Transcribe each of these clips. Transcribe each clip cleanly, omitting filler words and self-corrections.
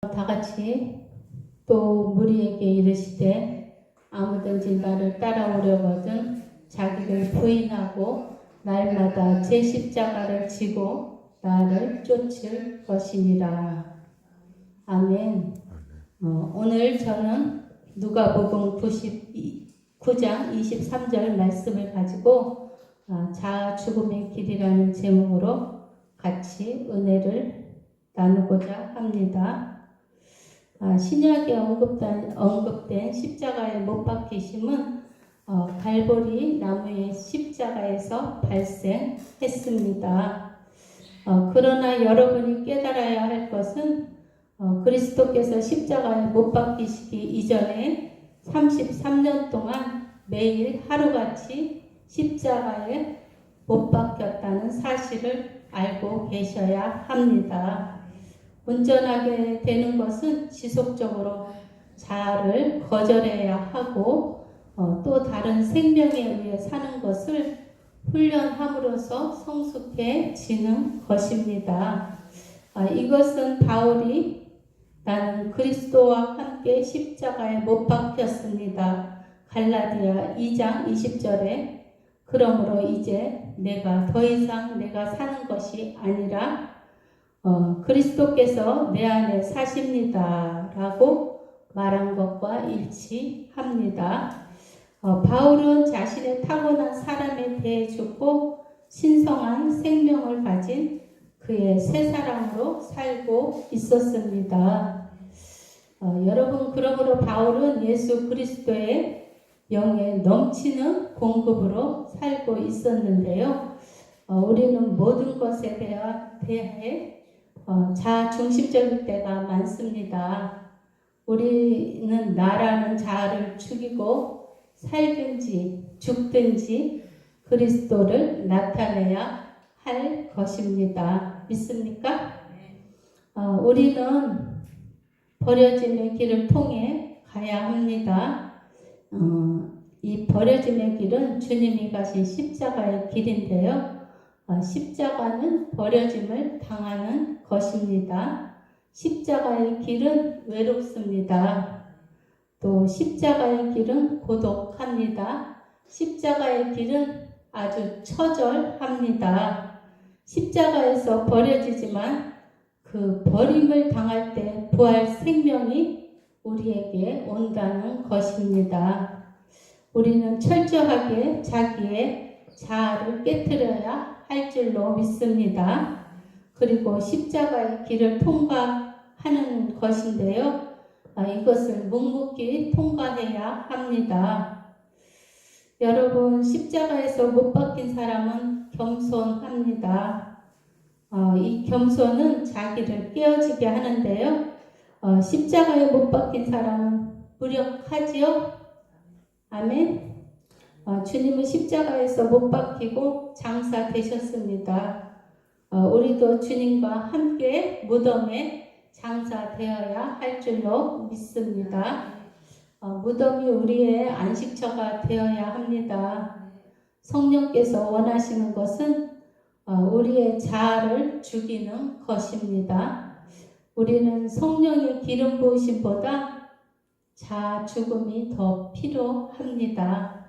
다 같이 또 무리에게 이르시되 아무든지 나를 따라오려거든 자기를 부인하고 날마다 제 십자가를 지고 나를 쫓을 것이니라. 아멘. 오늘 저는 누가복음 9장 23절 말씀을 가지고 자아 죽음의 길이라는 제목으로 같이 은혜를 나누고자 합니다. 신약에 언급된 십자가의 못 박히심은 갈보리 나무의 십자가에서 발생했습니다. 그러나 여러분이 깨달아야 할 것은 그리스도께서 십자가에 못 박히시기 이전에 33년 동안 매일 하루같이 십자가에 못 박혔다는 사실을 알고 계셔야 합니다. 운전하게 되는 것은 지속적으로 자아를 거절해야 하고 또 다른 생명에 의해 사는 것을 훈련함으로써 성숙해지는 것입니다. 이것은 바울이 나는 그리스도와 함께 십자가에 못 박혔습니다. 갈라디아 2장 20절에 그러므로 이제 내가 더 이상 내가 사는 것이 아니라 그리스도께서 내 안에 사십니다 라고 말한 것과 일치합니다. 바울은 자신의 타고난 사람에 대해 죽고 신성한 생명을 가진 그의 새 사람으로 살고 있었습니다. 여러분, 그러므로 바울은 예수 그리스도의 영에 넘치는 공급으로 살고 있었는데요. 우리는 모든 것에 대해 자아 중심적일 때가 많습니다. 우리는 나라는 자아를 죽이고 살든지 죽든지 그리스도를 나타내야 할 것입니다. 믿습니까? 우리는 버려짐의 길을 통해 가야 합니다. 이 버려짐의 길은 주님이 가신 십자가의 길인데요. 십자가는 버려짐을 당하는 것입니다. 십자가의 길은 외롭습니다. 또 십자가의 길은 고독합니다. 십자가의 길은 아주 처절합니다. 십자가에서 버려지지만 그 버림을 당할 때 부활 생명이 우리에게 온다는 것입니다. 우리는 철저하게 자기의 자아를 깨트려야 할 줄로 믿습니다. 그리고 십자가의 길을 통과하는 것인데요. 이것을 묵묵히 통과해야 합니다. 여러분, 십자가에서 못 박힌 사람은 겸손합니다. 이 겸손은 자기를 깨어지게 하는데요. 십자가에 못 박힌 사람은 무력하지요? 아멘. 주님은 십자가에서 못 박히고 장사되셨습니다. 우리도 주님과 함께 무덤에 장사되어야 할 줄로 믿습니다. 무덤이 우리의 안식처가 되어야 합니다. 성령께서 원하시는 것은 우리의 자아를 죽이는 것입니다. 우리는 성령의 기름 부으심보다 자아 죽음이 더 필요합니다.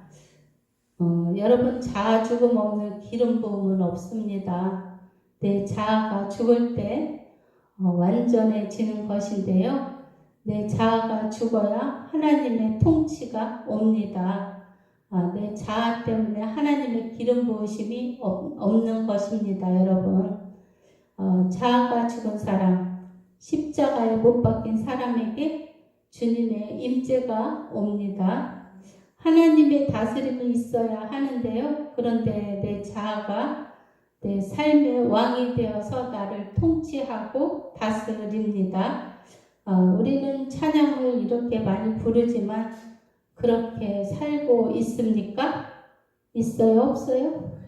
여러분, 자아 죽음 없는 기름 부음은 없습니다. 내 자아가 죽을 때 완전해지는 것인데요. 내 자아가 죽어야 하나님의 통치가 옵니다. 내 자아 때문에 하나님의 기름 부으심이 없는 것입니다, 여러분. 자아가 죽은 사람, 십자가에 못 박힌 사람에게 주님의 임재가 옵니다. 하나님의 다스림이 있어야 하는데요. 그런데 내 자아가 내 삶의 왕이 되어서 나를 통치하고 다스립니다. 우리는 찬양을 이렇게 많이 부르지만 그렇게 살고 있습니까? 있어요? 없어요?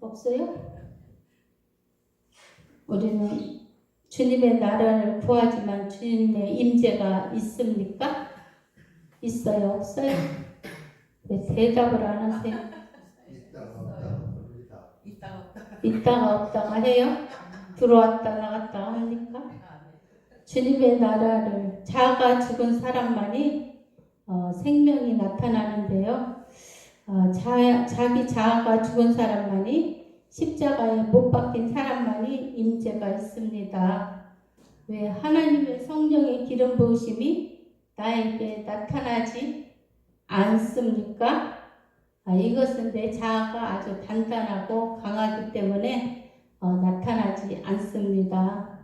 없어요? 우리는 주님의 나라를 구하지만 주님의 임재가 있습니까? 있어요? 없어요? 왜 대답을 안 하세요? 있다가 없다가 해요? 들어왔다 나갔다 합니까? 주님의 나라를 자아가 죽은 사람만이 생명이 나타나는데요. 자기 자아가 죽은 사람만이 십자가에 못 박힌 사람만이 임재가 있습니다. 왜 하나님의 성령의 기름 부으심이 나에게 나타나지 않습니까? 이것은 내 자아가 아주 단단하고 강하기 때문에 나타나지 않습니다.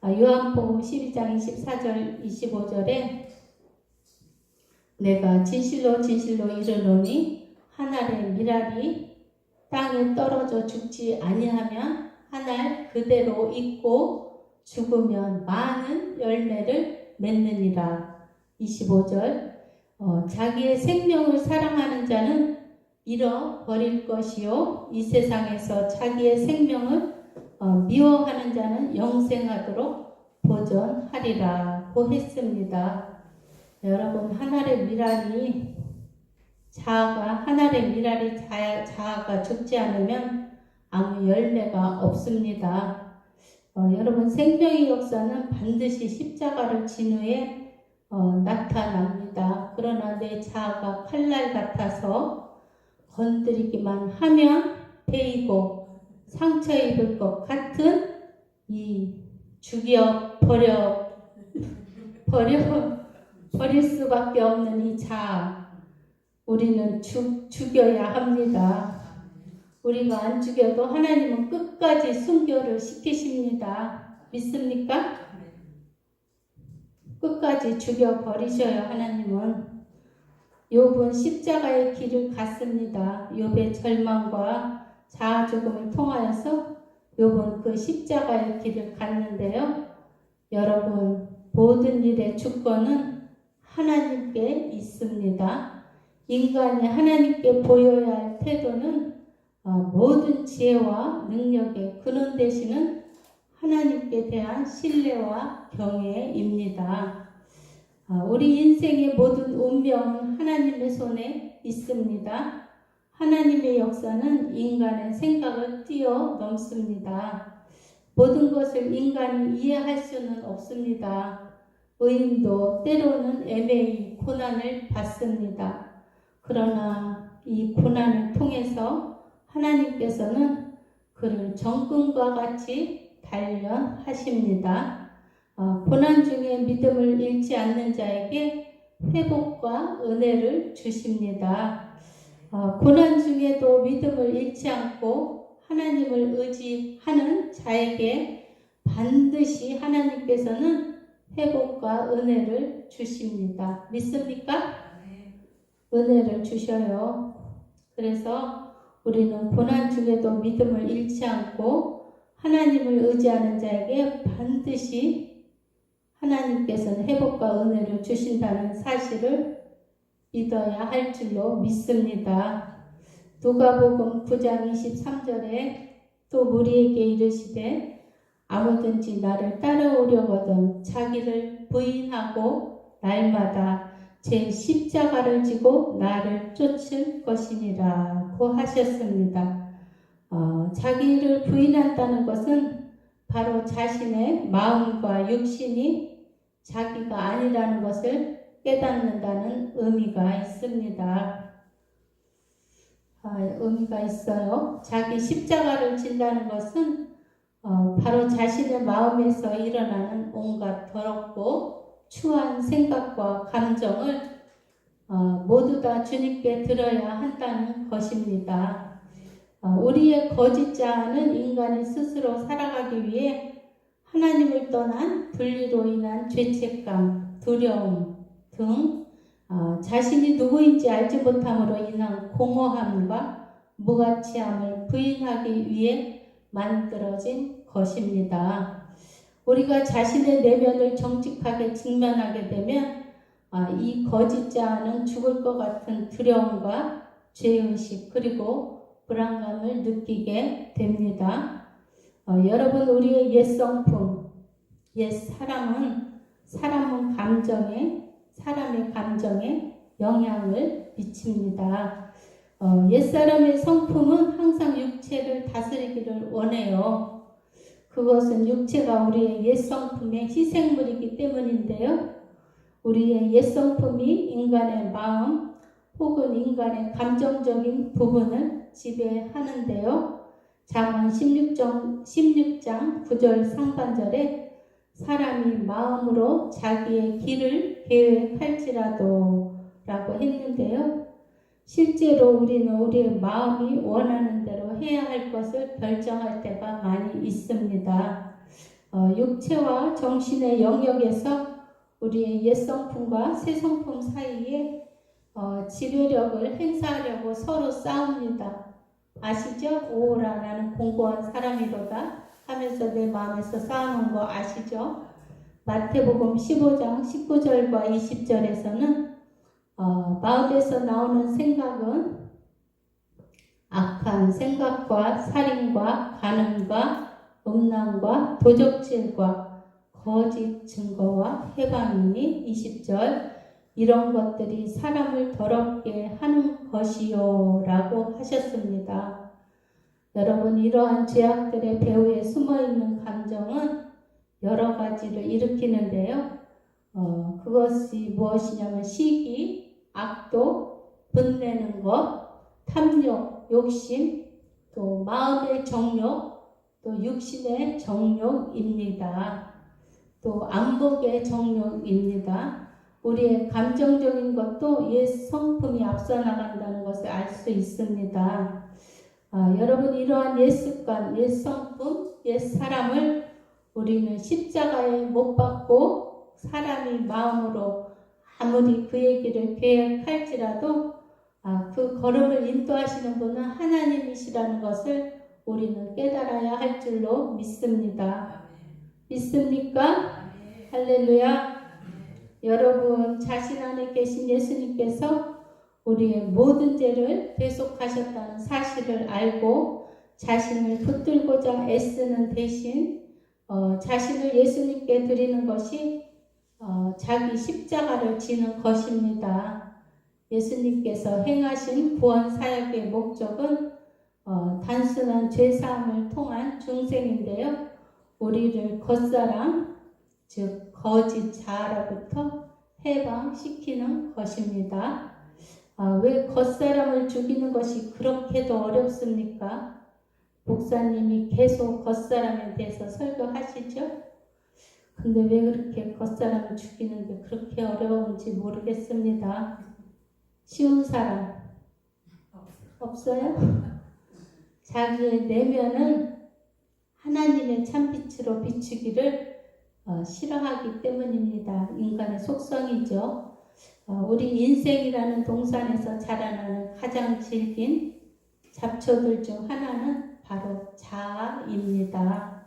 요한복음 12장 24절 25절에 내가 진실로 진실로 이르노니 한 알의 밀알이 땅에 떨어져 죽지 아니하면 한 알 그대로 있고 죽으면 많은 열매를 맺느니라. 25절 자기의 생명을 사랑하는 자는 잃어버릴 것이요 이 세상에서 자기의 생명을 미워하는 자는 영생하도록 보존하리라고 했습니다. 여러분 하늘의 미랄이 하늘의 미랄이 자아가 죽지 않으면 아무 열매가 없습니다. 여러분 생명의 역사는 반드시 십자가를 진 후에 나타납니다. 그러나 내 자아가 칼날 같아서 건드리기만 하면 베이고 상처 입을 것 같은 이 버릴 수밖에 없는 이 자아, 우리는 죽여야 합니다. 우리가 안 죽여도 하나님은 끝까지 순교를 시키십니다. 믿습니까? 끝까지 죽여버리셔요. 하나님은. 욥은 십자가의 길을 갔습니다. 욥의 절망과 자아 죽음을 통하여서 욥은 그 십자가의 길을 갔는데요. 여러분 모든 일의 주권은 하나님께 있습니다. 인간이 하나님께 보여야 할 태도는 모든 지혜와 능력의 근원 되시는 하나님께 대한 신뢰와 경외입니다. 우리 인생의 모든 운명은 하나님의 손에 있습니다. 하나님의 역사는 인간의 생각을 뛰어넘습니다. 모든 것을 인간이 이해할 수는 없습니다. 의인도 때로는 애매히 고난을 받습니다. 그러나 이 고난을 통해서 하나님께서는 그를 정금과 같이 단련하십니다. 고난 중에 믿음을 잃지 않는 자에게 회복과 은혜를 주십니다. 고난 중에도 믿음을 잃지 않고 하나님을 의지하는 자에게 반드시 하나님께서는 회복과 은혜를 주십니다. 믿습니까? 은혜를 주셔요. 그래서 우리는 고난 중에도 믿음을 잃지 않고 하나님을 의지하는 자에게 반드시 하나님께서는 회복과 은혜를 주신다는 사실을 믿어야 할 줄로 믿습니다. 누가복음 9장 23절에 또 무리에게 이르시되 아무든지 나를 따라오려거든 자기를 부인하고 날마다 제 십자가를 지고 나를 쫓을 것이니라고 하셨습니다. 자기를 부인한다는 것은 바로 자신의 마음과 육신이 자기가 아니라는 것을 깨닫는다는 의미가 있습니다. 의미가 있어요. 자기 십자가를 진다는 것은 바로 자신의 마음에서 일어나는 온갖 더럽고 추한 생각과 감정을 모두 다 주님께 들어야 한다는 것입니다. 우리의 거짓 자아는 인간이 스스로 살아가기 위해 하나님을 떠난 분리로 인한 죄책감, 두려움 등 자신이 누구인지 알지 못함으로 인한 공허함과 무가치함을 부인하기 위해 만들어진 것입니다. 우리가 자신의 내면을 정직하게 직면하게 되면 이 거짓 자아는 죽을 것 같은 두려움과 죄의식 그리고 불안감을 느끼게 됩니다. 여러분 우리의 옛 성품, 옛 사람의 감정에 영향을 미칩니다. 옛사람의 성품은 항상 육체를 다스리기를 원해요. 그것은 육체가 우리의 옛성품의 희생물이기 때문인데요. 우리의 옛성품이 인간의 마음 혹은 인간의 감정적인 부분을 지배하는데요. 잠언 16장 9절 상반절에 사람이 마음으로 자기의 길을 계획할지라도 라고 했는데요. 실제로 우리는 우리의 마음이 원하는 대로 해야 할 것을 결정할 때가 많이 있습니다. 육체와 정신의 영역에서 우리의 옛성품과 새성품 사이에 지배력을 행사하려고 서로 싸웁니다. 아시죠? 오라 나는 공고한 사람이로다 하면서 내 마음에서 싸우는 거 아시죠? 마태복음 15장 19절과 20절에서는 마음에서 나오는 생각은 악한 생각과 살인과 간음과 음란과 도적질과 거짓 증거와 해방이니 20절 이런 것들이 사람을 더럽게 하는 것이요 라고 하셨습니다. 여러분 이러한 죄악들의 배후에 숨어있는 감정은 여러 가지를 일으키는데요. 그것이 무엇이냐면 시기, 악도, 분내는 것, 탐욕, 욕심, 또 마음의 정욕, 또 육신의 정욕입니다. 또 안목의 정욕입니다. 우리의 감정적인 것도 옛 성품이 앞서 나간다는 것을 알 수 있습니다. 여러분 이러한 옛 습관, 옛 성품, 옛 사람을 우리는 십자가에 못 박고 사람이 마음으로 아무리 그의 길을 계획할지라도 그 걸음을 인도하시는 분은 하나님이시라는 것을 우리는 깨달아야 할 줄로 믿습니다. 믿습니까? 할렐루야. 여러분 자신 안에 계신 예수님께서 우리의 모든 죄를 대속하셨다는 사실을 알고 자신을 붙들고자 애쓰는 대신 자신을 예수님께 드리는 것이 자기 십자가를 지는 것입니다. 예수님께서 행하신 구원 사역의 목적은 단순한 죄사함을 통한 중생인데요. 우리를 겉사람, 즉 거짓 자아로부터 해방시키는 것입니다. 왜 겉사람을 죽이는 것이 그렇게도 어렵습니까? 목사님이 계속 겉사람에 대해서 설교하시죠? 근데 왜 그렇게 겉사람을 죽이는 게 그렇게 어려운지 모르겠습니다. 쉬운 사람 없어요? 자기의 내면은 하나님의 참빛으로 비추기를 싫어하기 때문입니다. 인간의 속성이죠. 우리 인생이라는 동산에서 자라나는 가장 질긴 잡초들 중 하나는 바로 자아입니다.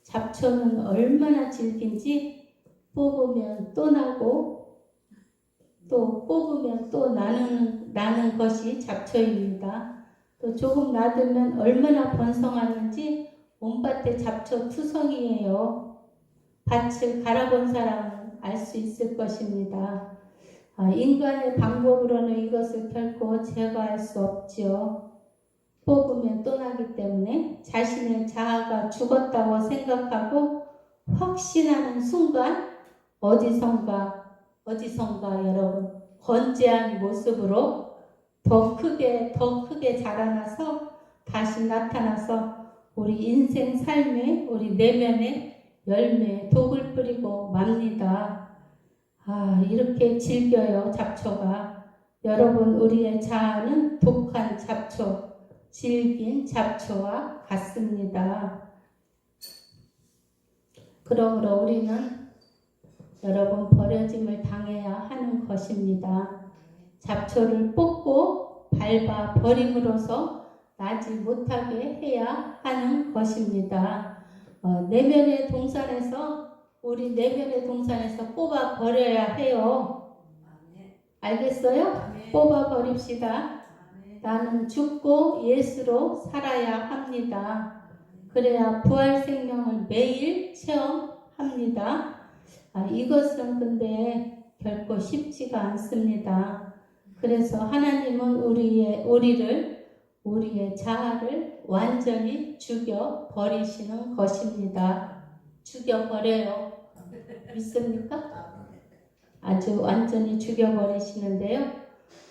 잡초는 얼마나 질긴지 뽑으면 또 나고 또 뽑으면 또 나는 것이 잡초입니다. 또 조금 놔두면 얼마나 번성하는지 온밭에 잡초 투성이에요. 밭을 갈아본 사람은 알 수 있을 것입니다. 인간의 방법으로는 이것을 결코 제거할 수 없지요. 뽑으면 또 나기 때문에 자신의 자아가 죽었다고 생각하고 확신하는 순간 어디선가 여러분 건재한 모습으로 더 크게 자라나서 다시 나타나서 우리 인생 삶에 우리 내면에 열매에 독을 뿌리고 맙니다. 이렇게 질겨요 잡초가. 여러분 우리의 자아는 독한 잡초, 질긴 잡초와 같습니다. 그러므로 우리는 여러분 버려짐을 당해야 하는 것입니다. 잡초를 뽑고 밟아 버림으로써 나지 못하게 해야 하는 것입니다. 내면의 동산에서 우리 내면의 동산에서 뽑아 버려야 해요. 알겠어요? 뽑아 버립시다. 나는 죽고 예수로 살아야 합니다. 그래야 부활 생명을 매일 체험합니다. 이것은 근데 결코 쉽지가 않습니다. 그래서 하나님은 우리의 자아를 완전히 죽여버리시는 것입니다. 죽여버려요. 믿습니까? 아주 완전히 죽여버리시는데요.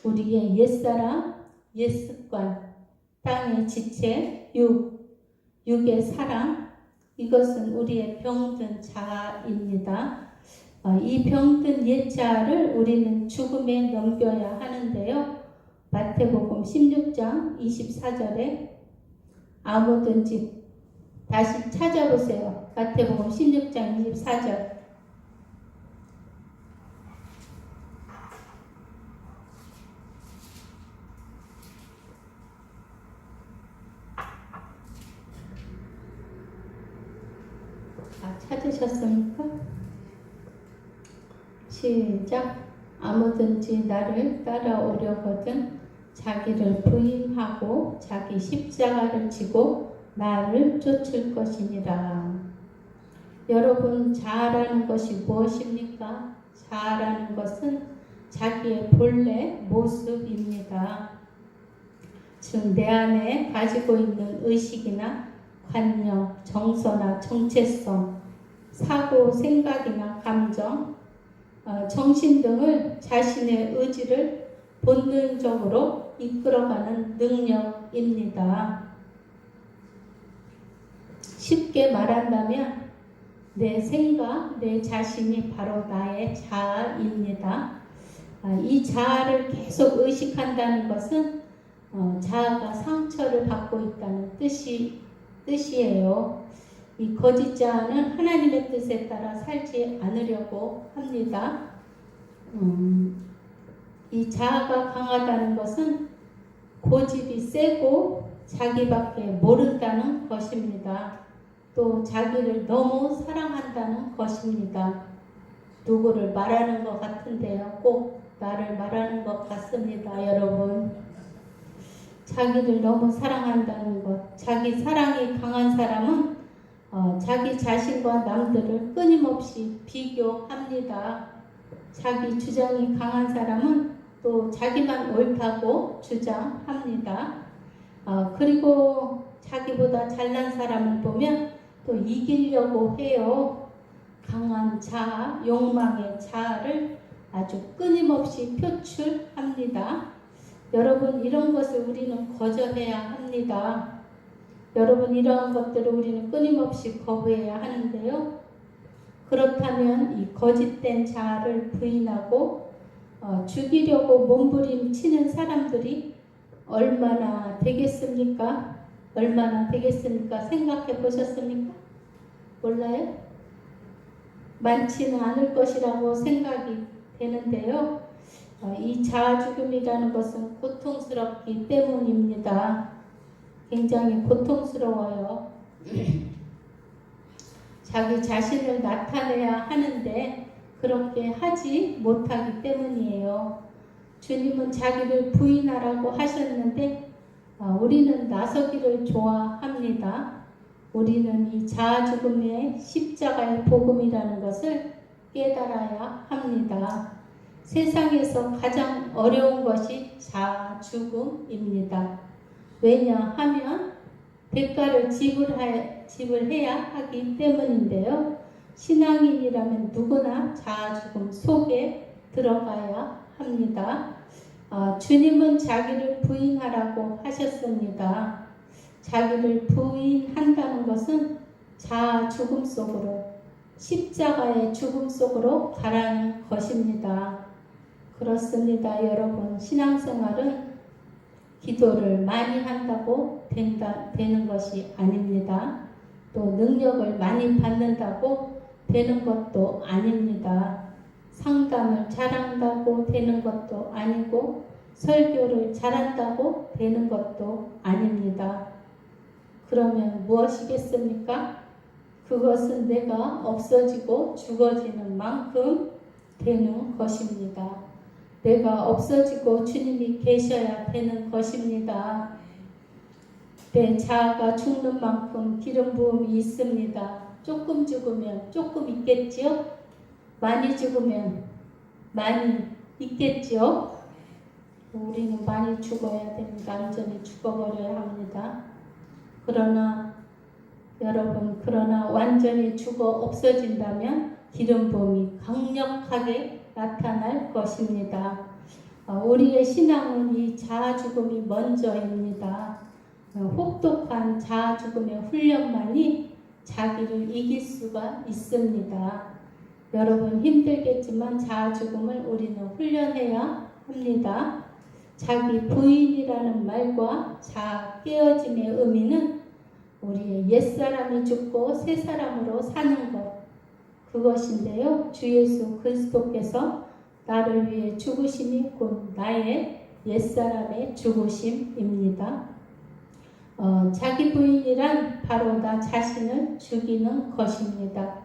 우리의 옛사람, 옛습관, 땅의 지체, 육의 사랑, 이것은 우리의 병든 자아입니다. 이 병든 옛자아를 우리는 죽음에 넘겨야 하는데요. 마태복음 16장 24절에 아무든지 다시 찾아보세요. 마태복음 16장 24절. 찾으셨습니까? 시작. 아무든지 나를 따라오려거든 자기를 부인하고 자기 십자가를 지고 나를 쫓을 것이니라. 여러분, 자아라는 것이 무엇입니까? 자아라는 것은 자기의 본래 모습입니다. 즉, 내 안에 가지고 있는 의식이나 관념, 정서나 정체성, 사고, 생각이나 감정, 정신 등을 자신의 의지를 본능적으로 이끌어가는 능력입니다. 쉽게 말한다면 내 생각, 내 자신이 바로 나의 자아입니다. 이 자아를 계속 의식한다는 것은 자아가 상처를 받고 있다는 뜻이에요. 이 거짓 자아는 하나님의 뜻에 따라 살지 않으려고 합니다. 이 자아가 강하다는 것은 고집이 세고 자기밖에 모른다는 것입니다. 또 자기를 너무 사랑한다는 것입니다. 누구를 말하는 것 같은데요. 꼭 나를 말하는 것 같습니다, 여러분. 자기를 너무 사랑한다는 것. 자기 사랑이 강한 사람은 자기 자신과 남들을 끊임없이 비교합니다. 자기 주장이 강한 사람은 또 자기만 옳다고 주장합니다. 그리고 자기보다 잘난 사람을 보면 또 이기려고 해요. 강한 자아, 욕망의 자아를 아주 끊임없이 표출합니다. 여러분, 이런 것을 우리는 거절해야 합니다. 여러분, 이러한 것들을 우리는 끊임없이 거부해야 하는데요. 그렇다면 이 거짓된 자아를 부인하고 죽이려고 몸부림치는 사람들이 얼마나 되겠습니까? 얼마나 되겠습니까? 생각해 보셨습니까? 몰라요? 많지는 않을 것이라고 생각이 되는데요. 이 자아 죽음이라는 것은 고통스럽기 때문입니다. 굉장히 고통스러워요. 자기 자신을 나타내야 하는데 그렇게 하지 못하기 때문이에요. 주님은 자기를 부인하라고 하셨는데 우리는 나서기를 좋아합니다. 우리는 이 자아 죽음의 십자가의 복음이라는 것을 깨달아야 합니다. 세상에서 가장 어려운 것이 자아 죽음입니다. 왜냐하면 대가를 지불해야 하기 때문인데요. 신앙인이라면 누구나 자아 죽음 속에 들어가야 합니다. 주님은 자기를 부인하라고 하셨습니다. 자기를 부인한다는 것은 자아 죽음 속으로, 십자가의 죽음 속으로 가라는 것입니다. 그렇습니다, 여러분. 신앙생활은 기도를 많이 한다고 되는 것이 아닙니다. 또 능력을 많이 받는다고 되는 것도 아닙니다. 상담을 잘한다고 되는 것도 아니고 설교를 잘한다고 되는 것도 아닙니다. 그러면 무엇이겠습니까? 그것은 내가 없어지고 죽어지는 만큼 되는 것입니다. 내가 없어지고 주님이 계셔야 되는 것입니다. 내 자아가 죽는 만큼 기름 부음이 있습니다. 조금 죽으면 조금 있겠지요? 많이 죽으면 많이 있겠지요? 우리는 많이 죽어야 됩니다. 완전히 죽어버려야 합니다. 그러나 그러나 완전히 죽어 없어진다면 기름 부음이 강력하게 나타날 것입니다. 우리의 신앙은 이 자아 죽음이 먼저입니다. 혹독한 자아 죽음의 훈련만이 자기를 이길 수가 있습니다. 여러분 힘들겠지만 자아 죽음을 우리는 훈련해야 합니다. 자기 부인이라는 말과 자아 깨어짐의 의미는 우리의 옛사람이 죽고 새 사람으로 사는 것, 그것인데요. 주 예수 그리스도께서 나를 위해 죽으심이 곧 나의 옛사람의 죽으심입니다. 자기 부인이란 바로 나 자신을 죽이는 것입니다.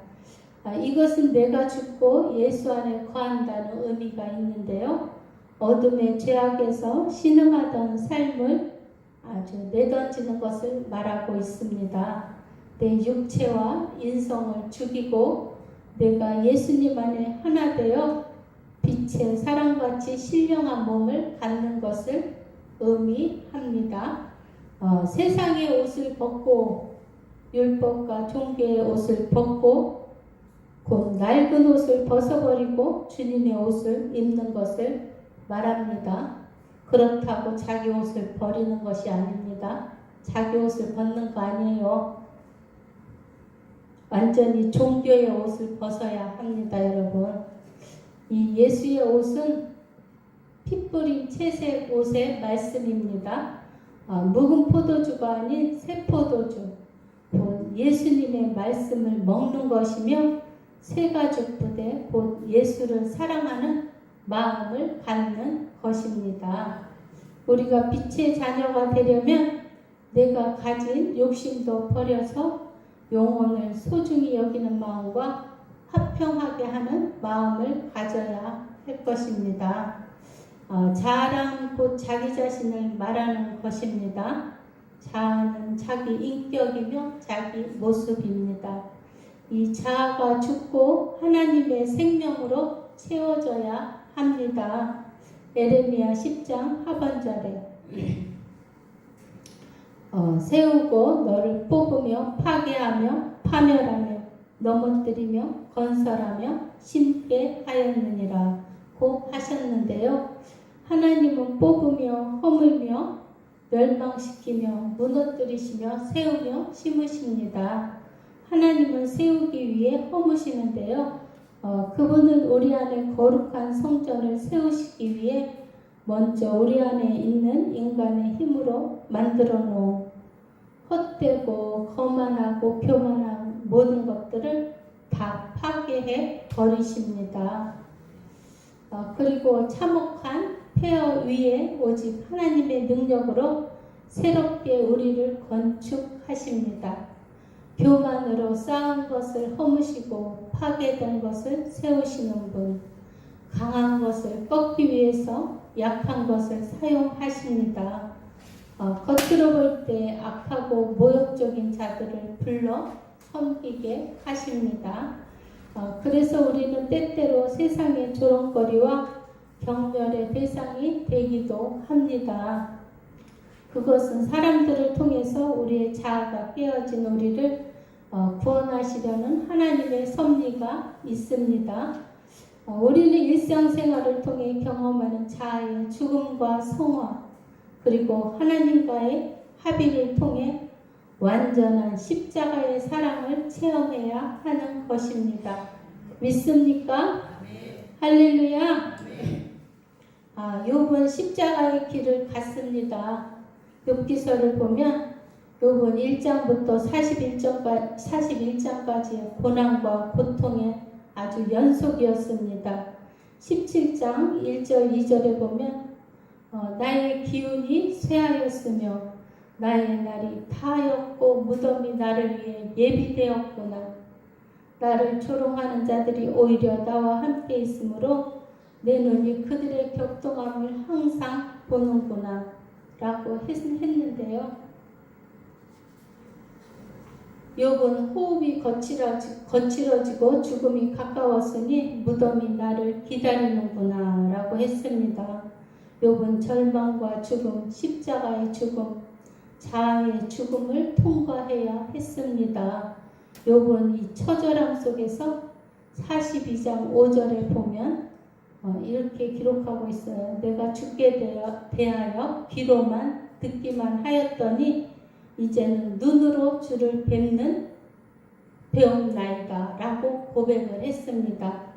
이것은 내가 죽고 예수 안에 거한다는 의미가 있는데요. 어둠의 죄악에서 신음하던 삶을 아주 내던지는 것을 말하고 있습니다. 내 육체와 인성을 죽이고 내가 예수님 안에 하나 되어 빛의 사랑같이 신령한 몸을 갖는 것을 의미합니다. 세상의 옷을 벗고 율법과 종교의 옷을 벗고 곧 낡은 옷을 벗어버리고 주님의 옷을 입는 것을 말합니다. 그렇다고 자기 옷을 버리는 것이 아닙니다. 자기 옷을 벗는 거 아니에요. 완전히 종교의 옷을 벗어야 합니다, 여러분. 이 예수의 옷은 피 뿌린 채색 옷의 말씀입니다. 묵은 포도주가 아닌 새 포도주, 곧 예수님의 말씀을 먹는 것이며 새가죽 부대, 곧 예수를 사랑하는 마음을 갖는 것입니다. 우리가 빛의 자녀가 되려면 내가 가진 욕심도 버려서 영혼을 소중히 여기는 마음과 화평하게 하는 마음을 가져야 할 것입니다. 자아란 곧 자기 자신을 말하는 것입니다. 자아는 자기 인격이며 자기 모습입니다. 이 자아가 죽고 하나님의 생명으로 채워져야 합니다. 에레미야 10장 하반절에 세우고 너를 뽑으며 파괴하며 파멸하며 넘어뜨리며 건설하며 심게 하였느니라 고 하셨는데요. 하나님은 뽑으며 허물며 멸망시키며 무너뜨리시며 세우며 심으십니다. 하나님은 세우기 위해 허무시는데요. 그분은 우리 안에 거룩한 성전을 세우시기 위해 먼저 우리 안에 있는 인간의 힘으로 만들어 놓은 헛되고 거만하고 교만한 모든 것들을 다 파괴해 버리십니다. 그리고 참혹한 폐허 위에 오직 하나님의 능력으로 새롭게 우리를 건축하십니다. 교만으로 쌓은 것을 허무시고 파괴된 것을 세우시는 분, 강한 것을 꺾기 위해서 약한 것을 사용하십니다. 겉으로 볼 때 악하고 모욕적인 자들을 불러 섬기게 하십니다. 그래서 우리는 때때로 세상의 조롱거리와 경멸의 대상이 되기도 합니다. 그것은 사람들을 통해서 우리의 자아가 깨어진 우리를 구원하시려는 하나님의 섭리가 있습니다. 우리는 일상생활을 통해 경험하는 자아의 죽음과 성화, 그리고 하나님과의 합의를 통해 완전한 십자가의 사랑을 체험해야 하는 것입니다. 믿습니까? 할렐루야! 욥은 십자가의 길을 갔습니다. 욥기서를 보면 욥은 1장부터 41장까지의 고난과 고통의 아주 연속이었습니다. 17장 1절 2절에 보면 나의 기운이 쇠하였으며 나의 날이 타였고 무덤이 나를 위해 예비되었구나. 나를 조롱하는 자들이 오히려 나와 함께 있으므로 내 눈이 그들의 격동함을 항상 보는구나 라고 했는데요. 욥은 호흡이 거칠어지고 죽음이 가까웠으니 무덤이 나를 기다리는구나 라고 했습니다. 욥은 절망과 죽음, 십자가의 죽음, 자아의 죽음을 통과해야 했습니다. 욥은 이 처절함 속에서 42장 5절에 보면 이렇게 기록하고 있어요. 내가 죽게 대하여 귀로만 듣기만 하였더니 이제는 눈으로 주를 배움나이다 라고 고백을 했습니다.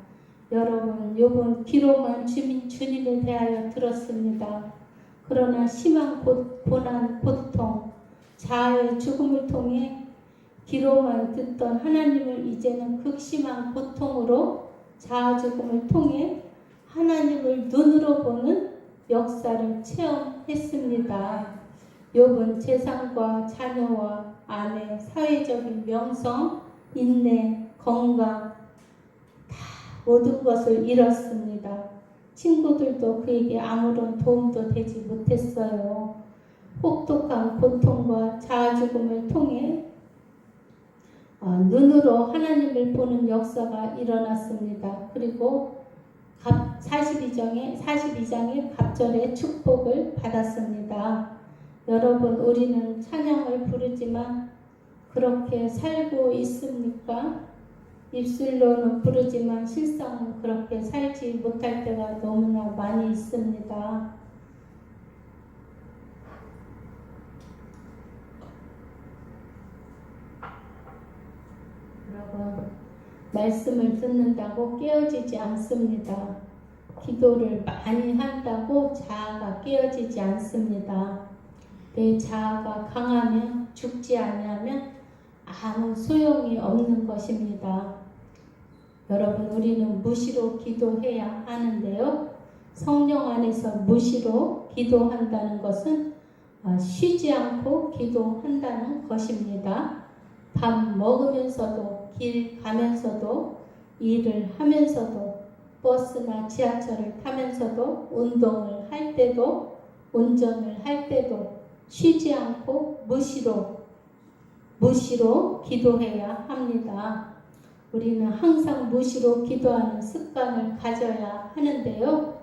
여러분, 욥은 귀로만 주님에 대하여 들었습니다. 그러나 심한 고난, 고통, 자아의 죽음을 통해 귀로만 듣던 하나님을 이제는 극심한 고통으로 자아 죽음을 통해 하나님을 눈으로 보는 역사를 체험했습니다. 욥은 재산과 자녀와 아내, 사회적인 명성, 인내, 건강 다 모든 것을 잃었습니다. 친구들도 그에게 아무런 도움도 되지 못했어요. 혹독한 고통과 자아 죽음을 통해 눈으로 하나님을 보는 역사가 일어났습니다. 그리고 42장의 갑절의 축복을 받았습니다. 여러분, 우리는 찬양을 부르지만 그렇게 살고 있습니까? 입술로는 부르지만 실상은 그렇게 살지 못할 때가 너무나 많이 있습니다. 여러분, 말씀을 듣는다고 깨어지지 않습니다. 기도를 많이 한다고 자아가 깨어지지 않습니다. 내 자아가 강하면, 죽지 아니하면 아무 소용이 없는 것입니다. 여러분, 우리는 무시로 기도해야 하는데요. 성령 안에서 무시로 기도한다는 것은 쉬지 않고 기도한다는 것입니다. 밥 먹으면서도, 길 가면서도, 일을 하면서도, 버스나 지하철을 타면서도, 운동을 할 때도, 운전을 할 때도 쉬지 않고 무시로 기도해야 합니다. 우리는 항상 무시로 기도하는 습관을 가져야 하는데요.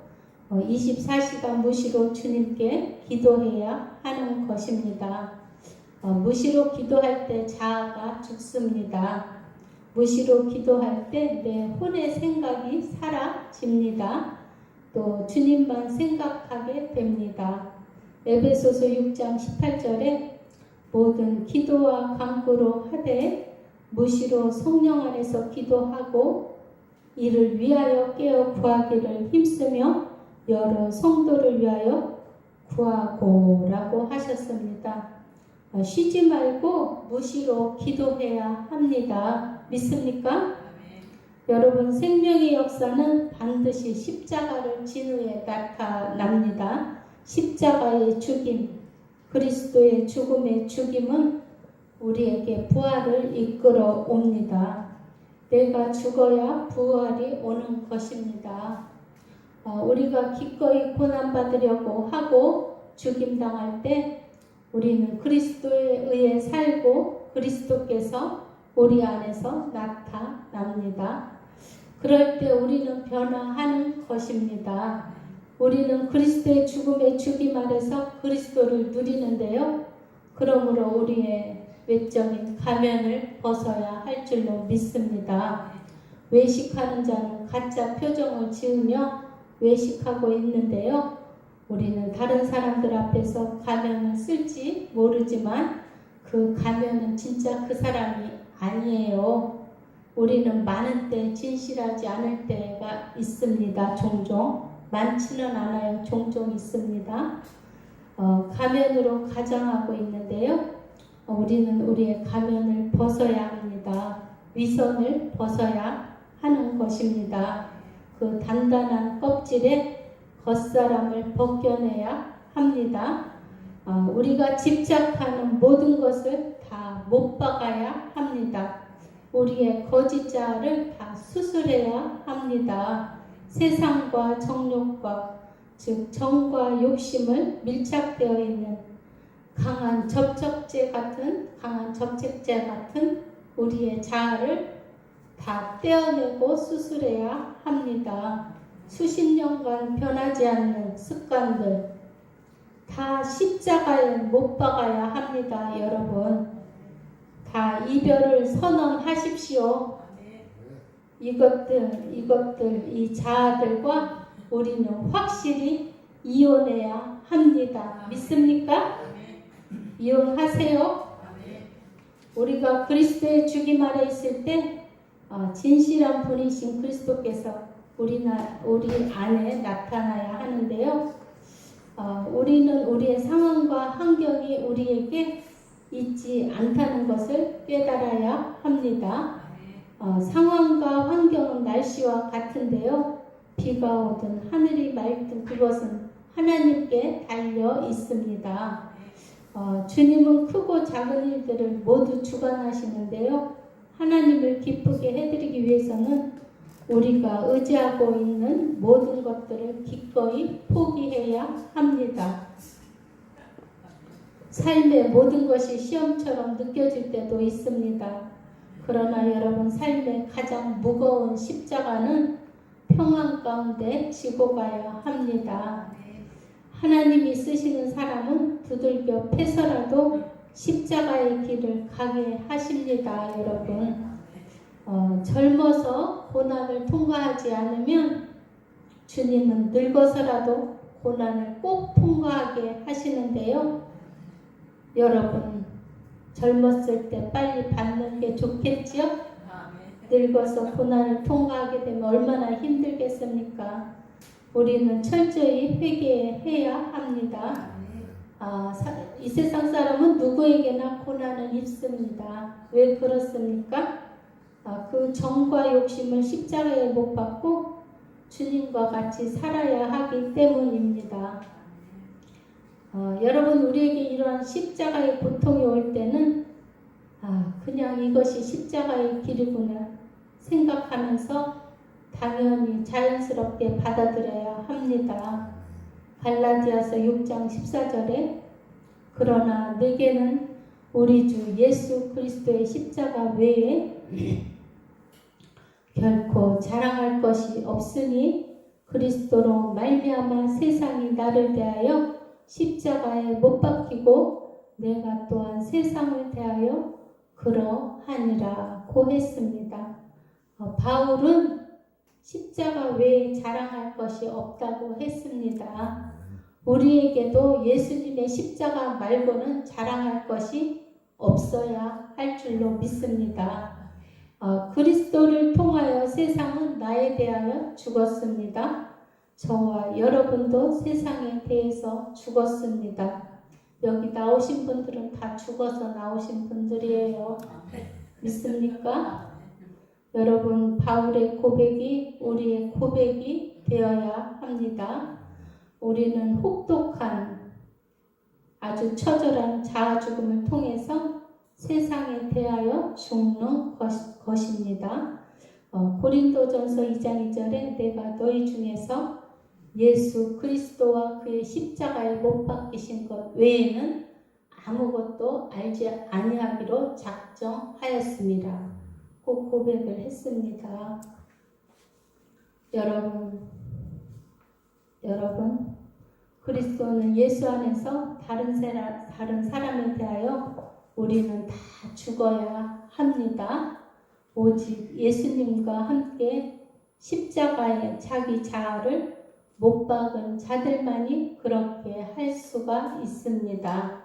24시간 무시로 주님께 기도해야 하는 것입니다. 무시로 기도할 때 자아가 죽습니다. 무시로 기도할 때 내 혼의 생각이 사라집니다. 또 주님만 생각하게 됩니다. 에베소서 6장 18절에 모든 기도와 간구로 하되 무시로 성령 안에서 기도하고 이를 위하여 깨어 구하기를 힘쓰며 여러 성도를 위하여 구하고 라고 하셨습니다. 쉬지 말고 무시로 기도해야 합니다. 믿습니까? 여러분, 생명의 역사는 반드시 십자가를 진 후에 나타납니다. 십자가의 죽임, 그리스도의 죽음의 죽임은 우리에게 부활을 이끌어 옵니다. 내가 죽어야 부활이 오는 것입니다. 우리가 기꺼이 고난받으려고 하고 죽임당할 때 우리는 그리스도에 의해 살고 그리스도께서 우리 안에서 나타납니다. 그럴 때 우리는 변화하는 것입니다. 우리는 그리스도의 죽음의 죽임 아래서 그리스도를 누리는데요. 그러므로 우리의 외적인 가면을 벗어야 할 줄로 믿습니다. 외식하는 자는 가짜 표정을 지으며 외식하고 있는데요. 우리는 다른 사람들 앞에서 가면을 쓸지 모르지만 그 가면은 진짜 그 사람이 아니에요. 우리는 많은 때 진실하지 않을 때가 있습니다. 종종. 많지는 않아요. 종종 있습니다. 가면으로 가장하고 있는데요. 우리는 우리의 가면을 벗어야 합니다. 위선을 벗어야 하는 것입니다. 그 단단한 껍질에 겉사람을 벗겨내야 합니다. 우리가 집착하는 모든 것을 다 못 박아야 합니다. 우리의 거짓 자아를 다 수술해야 합니다. 세상과 정욕과 즉 정과 욕심을 밀착되어 있는 강한 접촉제 같은 우리의 자아를 다 떼어내고 수술해야 합니다. 수십 년간 변하지 않는 습관들 다 십자가에 못 박아야 합니다, 여러분. 다 이별을 선언하십시오. 이것들, 이 자아들과 우리는 확실히 이혼해야 합니다. 믿습니까? 이혼하세요. 우리가 그리스도의 죽임 아래 있을 때 진실한 분이신 그리스도께서 우리 안에 나타나야 하는데요. 우리는 우리의 상황과 환경이 우리에게 있지 않다는 것을 깨달아야 합니다. 상황과 환경은 날씨와 같은데요. 비가 오든 하늘이 맑든 그것은 하나님께 달려 있습니다. 주님은 크고 작은 일들을 모두 주관하시는데요. 하나님을 기쁘게 해드리기 위해서는 우리가 의지하고 있는 모든 것들을 기꺼이 포기해야 합니다. 삶의 모든 것이 시험처럼 느껴질 때도 있습니다. 그러나 여러분, 삶의 가장 무거운 십자가는 평안 가운데 지고 가야 합니다. 하나님이 쓰시는 사람은 두들겨 패서라도 십자가의 길을 가게 하십니다, 여러분. 젊어서 고난을 통과하지 않으면 주님은 늙어서라도 고난을 꼭 통과하게 하시는데요. 여러분, 젊었을 때 빨리 받는 게 좋겠죠? 늙어서 고난을 통과하게 되면 얼마나 힘들겠습니까? 우리는 철저히 회개해야 합니다. 이 세상 사람은 누구에게나 고난을 입습니다. 왜 그렇습니까? 그 정과 욕심을 십자가에 못 박고 주님과 같이 살아야 하기 때문입니다. 여러분, 우리에게 이러한 십자가의 고통이 올 때는 그냥 이것이 십자가의 길이구나 생각하면서 당연히 자연스럽게 받아들여야 합니다. 갈라디아서 6장 14절에 그러나 내게는 우리 주 예수 그리스도의 십자가 외에 결코 자랑할 것이 없으니 그리스도로 말미암아 세상이 나를 대하여 십자가에 못 박히고 내가 또한 세상을 대하여 그러하니라고 했습니다. 바울은 십자가 외에 자랑할 것이 없다고 했습니다. 우리에게도 예수님의 십자가 말고는 자랑할 것이 없어야 할 줄로 믿습니다. 그리스도를 통하여 세상은 나에 대하여 죽었습니다. 저와 여러분도 세상에 대해서 죽었습니다. 여기 나오신 분들은 다 죽어서 나오신 분들이에요. 믿습니까? 여러분, 바울의 고백이 우리의 고백이 되어야 합니다. 우리는 혹독한 아주 처절한 자아 죽음을 통해서 세상에 대하여 죽는 것입니다. 고린도전서 2장 2절에 내가 너희 중에서 예수 그리스도와 그의 십자가에 못 박히신 것 외에는 아무것도 알지 아니하기로 작정하였습니다. 그 고백을 했습니다. 여러분, 그리스도는 예수 안에서 다른 사람에 대하여 우리는 다 죽어야 합니다. 오직 예수님과 함께 십자가에 자기 자아를 못 박은 자들만이 그렇게 할 수가 있습니다.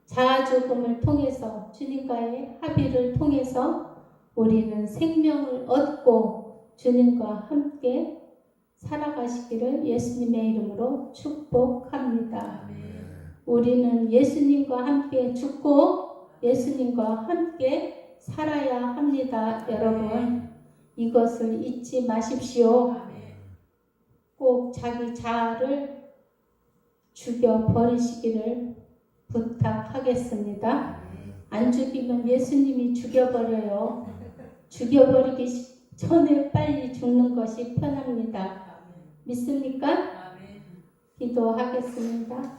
자아 죽음을 통해서 주님과의 합의를 통해서 우리는 생명을 얻고 주님과 함께 살아가시기를 예수님의 이름으로 축복합니다. 우리는 예수님과 함께 죽고 예수님과 함께 살아야 합니다. 여러분, 이것을 잊지 마십시오. 꼭 자기 자아를 죽여버리시기를 부탁하겠습니다. 안 죽이면 예수님이 죽여버려요. 죽여버리기 전에 빨리 죽는 것이 편합니다. 믿습니까? 기도하겠습니다.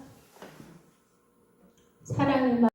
사랑의